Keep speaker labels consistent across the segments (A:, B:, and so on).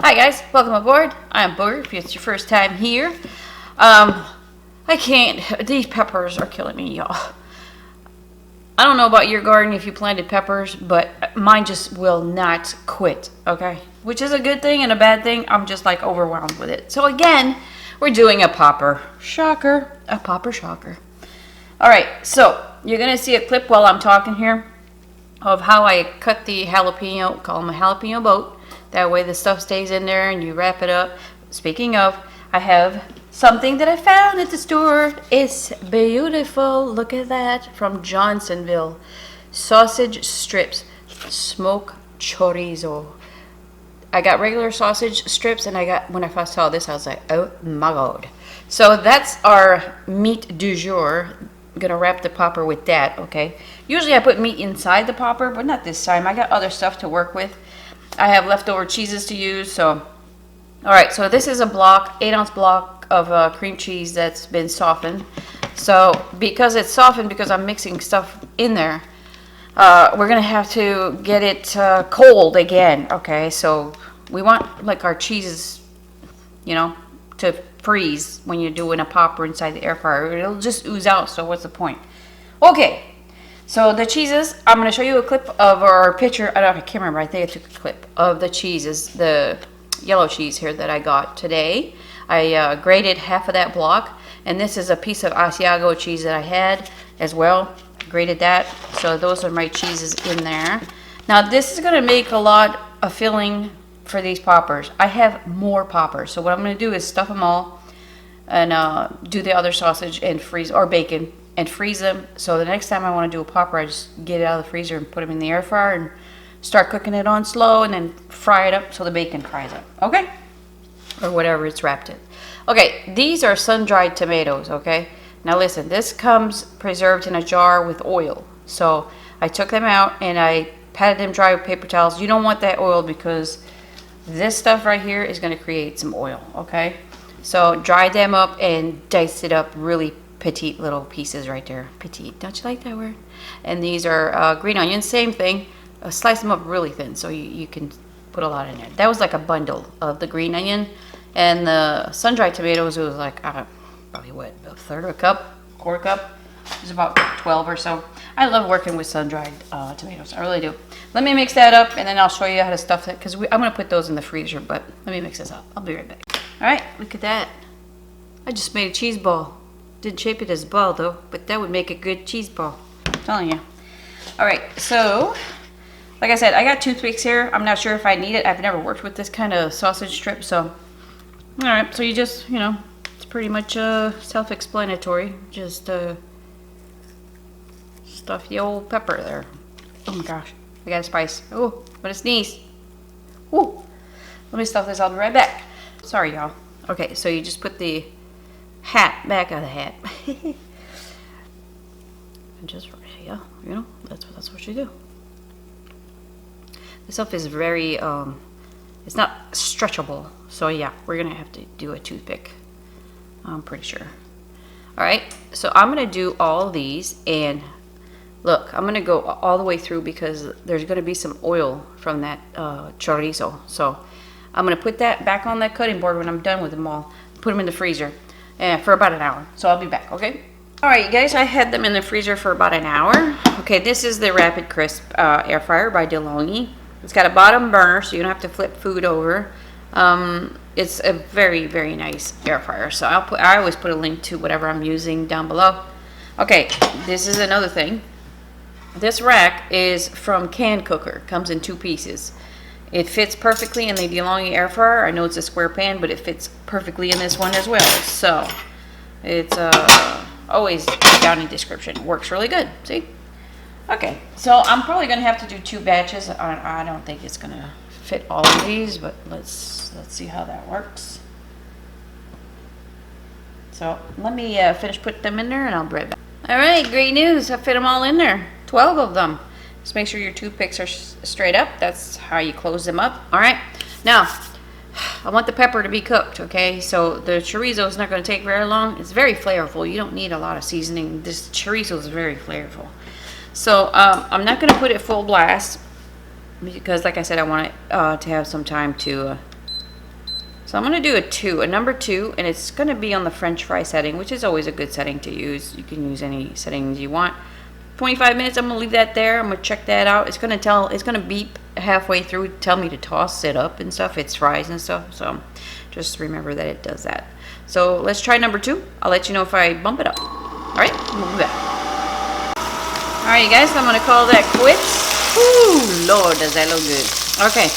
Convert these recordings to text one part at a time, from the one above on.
A: Hi guys, welcome aboard. I'm Booger, if it's your first time here. I can't, these peppers are killing me, y'all. I don't know about your garden if you planted peppers, but mine just will not quit, okay? Which is a good thing and a bad thing. I'm just like overwhelmed with it. So again, we're doing a popper. Shocker, a popper shocker. All right, so you're gonna see a clip while I'm talking here of how I cut the jalapeno, call them a jalapeno boat. That way the stuff stays in there and you wrap it up. Speaking of, I have something that I found at the store. It's beautiful. Look at that. From Johnsonville. Sausage strips. Smoked chorizo. I got regular sausage strips, and when I first saw this, I was like, oh my God. So that's our meat du jour. I'm going to wrap the popper with that, okay? Usually I put meat inside the popper, but not this time. I got other stuff to work with. I have leftover cheeses to use, so. All right, so this is a block, 8-ounce block of cream cheese that's been softened. So because it's softened, because I'm mixing stuff in there, we're gonna have to get it cold again, okay? So we want like our cheeses, you know, to freeze when you're doing a popper inside the air fryer. It'll just ooze out, so what's the point? Okay. So the cheeses, I'm going to show you a clip of our picture. I can't remember. I think I took a clip of the cheeses, the yellow cheese here that I got today. I grated half of that block, and this is a piece of Asiago cheese that I had as well. Grated that. So those are my cheeses in there. Now this is going to make a lot of filling for these poppers. I have more poppers. So what I'm going to do is stuff them all and do the other sausage and freeze, or bacon, and freeze them. So the next time I want to do a popper, I just get it out of the freezer and put them in the air fryer and start cooking it on slow, and then fry it up so the bacon fries up, okay? Or whatever it's wrapped in. Okay, these are sun-dried tomatoes, okay? Now listen, this comes preserved in a jar with oil. So I took them out and I patted them dry with paper towels. You don't want that oil because this stuff right here is going to create some oil, okay? So dry them up and dice it up really petite little pieces right there. Petite, don't you like that word? And these are green onions, same thing. Slice them up really thin so you can put a lot in there. That was like a bundle of the green onion. And the sun-dried tomatoes, it was like, probably what, a third of a cup, quarter cup? It was about 12 or so. I love working with sun-dried tomatoes, I really do. Let me mix that up and then I'll show you how to stuff it, because I'm going to put those in the freezer, but let me mix this up. I'll be right back. All right, look at that. I just made a cheese ball. Didn't shape it as a ball though, but that would make a good cheese ball. I'm telling you. All right, so like I said, I got toothpicks here. I'm not sure if I need it. I've never worked with this kind of sausage strip, so. All right, so you just, you know, it's pretty much self-explanatory. Just stuff the old pepper there. Oh my gosh, I got a spice. Oh, I'm gonna sneeze. Ooh, let me stuff this. I'll be right back. Sorry, y'all. Okay, so you just put the hat back of the hat. And just right here, you know, that's what you do. This stuff is very it's not stretchable, so yeah, we're gonna have to do a toothpick, I'm pretty sure. All right, so I'm gonna do all these, and look, I'm gonna go all the way through because there's gonna be some oil from that chorizo. So I'm gonna put that back on that cutting board when I'm done with them all. Put them in the freezer for about an hour. So I'll be back, okay? All right, you guys, I had them in the freezer for about an hour. Okay, this is the Rapid Crisp air fryer by DeLonghi. It's got a bottom burner, so you don't have to flip food over. It's a very, very nice air fryer. So I always put a link to whatever I'm using down below. Okay, this is another thing. This rack is from Can Cooker. Comes in 2 pieces. It fits perfectly in the DeLonghi air fryer. I know it's a square pan, but it fits perfectly in this one as well. So it's always down in the description. It works really good. See? Okay, so I'm probably gonna have to do 2 batches. I don't think it's gonna fit all of these, but let's see how that works. So let me finish putting them in there, and I'll be right back. All right, great news. I fit them all in there. 12 of them. Just make sure your toothpicks are straight up. That's how you close them up. All right. Now, I want the pepper to be cooked, okay? So the chorizo is not going to take very long. It's very flavorful. You don't need a lot of seasoning. This chorizo is very flavorful. So I'm not going to put it full blast because, like I said, I want it to have some time to So I'm going to do a number 2, and it's going to be on the French fry setting, which is always a good setting to use. You can use any settings you want. 25 minutes, I'm going to leave that there. I'm going to check that out. It's going to beep halfway through, tell me to toss it up and stuff. It's fries and stuff, so just remember that it does that. So let's try number 2. I'll let you know if I bump it up. All right, we'll be back. All right, you guys, I'm going to call that quits. Ooh, Lord, does that look good. Okay.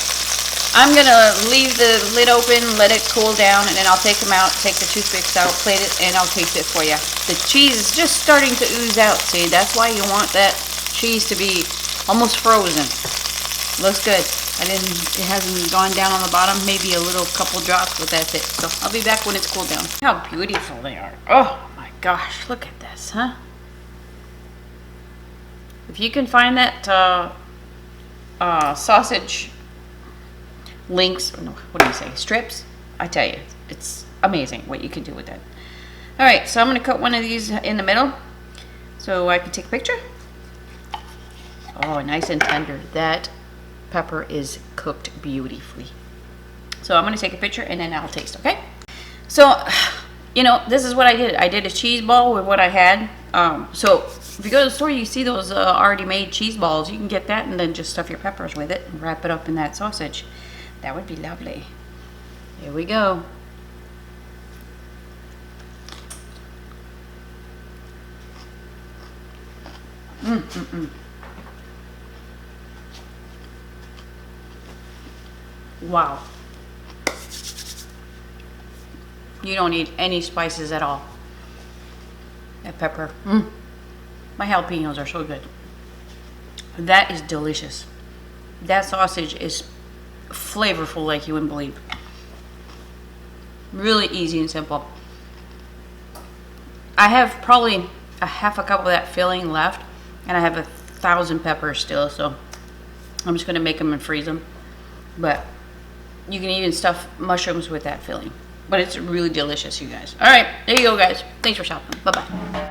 A: I'm going to leave the lid open, let it cool down, and then I'll take them out, take the toothpicks out, plate it, and I'll taste it for you. The cheese is just starting to ooze out, see? That's why you want that cheese to be almost frozen. Looks good. It hasn't gone down on the bottom, maybe a little couple drops, but that's it. So I'll be back when it's cooled down. How beautiful they are. Oh my gosh, look at this, huh? If you can find that sausage links, or no, what do you say, strips, I tell you, it's amazing what you can do with that. All right, so I'm going to cut one of these in the middle so I can take a picture. Oh, nice and tender. That pepper is cooked beautifully. So I'm going to take a picture and then I'll taste, okay? So, you know, this is what I did. I did a cheese ball with what I had. So if you go to the store, you see those already made cheese balls. You can get that and then just stuff your peppers with it and wrap it up in that sausage. That would be lovely. Here we go. Wow. You don't need any spices at all. That pepper. My jalapenos are so good. That is delicious. That sausage is flavorful like you wouldn't believe. Really easy and simple. I have probably a half a cup of that filling left, and I have 1,000 peppers still, so I'm just going to make them and freeze them. But you can even stuff mushrooms with that filling. But it's really delicious, you guys. All right, there you go, guys. Thanks for shopping. Bye-bye.